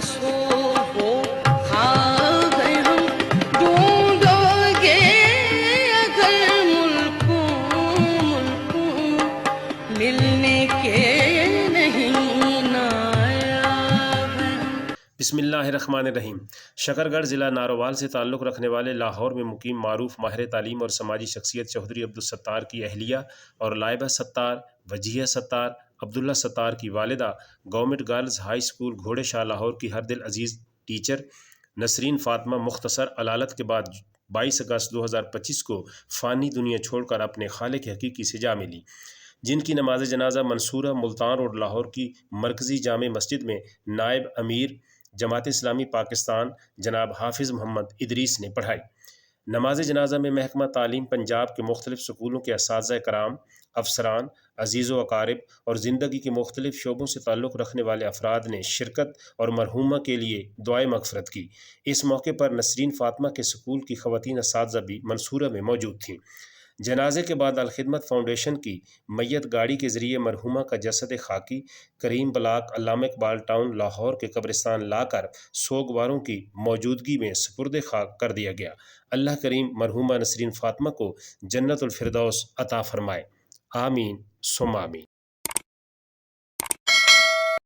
सो हो खागर हम ढूंढोगे अगर मुल्कों मिलने के नहीं नायाब हैं। बिस्मिल्लाहिर्रहमानिर्रहीम। शकरगढ़ ज़िला नारोवाल से ताल्लुक़ रखने वाले लाहौर में मुकीम मारूफ माहिर तालीम और समाजी शख्सियत चौधरी अब्दुल सत्तार की अहलिया और लाइबा सत्तार, वजीह सत्तार, अब्दुल्ला सत्तार की वालिदा गवर्नमेंट गर्ल्स हाई स्कूल घोड़े शाह लाहौर की हर दिल अजीज़ टीचर नसरीन फ़ातिमा मुख्तसर अलालत के बाद 22 अगस्त 2025 को फ़ानी दुनिया छोड़कर अपने खालिक हकीकी से जा मिली, जिनकी नमाज जनाजा मंसूरा मुल्तान रोड लाहौर की मरकज़ी जामे मस्जिद में नायब अमीर जमात इस्लामी पाकिस्तान जनाब हाफिज़ मोहम्मद इदरीस ने पढ़ाई। नमाज जनाजा में महकमा तालीम पंजाब के मुख्तलिफ स्कूलों के असातिज़ा कराम, अफसरान, अजीज़ व अकारिब और ज़िंदगी के मुख्तलिफ शोबों से ताल्लुक़ रखने वाले अफराद ने शिरकत और मरहूमा के लिए दुआए मग़फ़िरत की। इस मौके पर नसरीन फ़ातिमा के स्कूल की ख़वातीन असातिज़ा भी मंसूरा में मौजूद थीं। जनाजे के बाद अलखिदमत फाउंडेशन की मैयत गाड़ी के ज़रिए मरहूमा का जसद खाकी करीम ब्लाक अल्लामा इकबाल टाउन लाहौर के कब्रिस्तान लाकर सोगवारों की मौजूदगी में सुपुर्द खाक कर दिया गया। अल्लाह करीम मरहूमा नसरीन फ़ातिमा को जन्नतुल फ़िरदौस अता फ़रमाए। आमीन सुम्मा आमीन।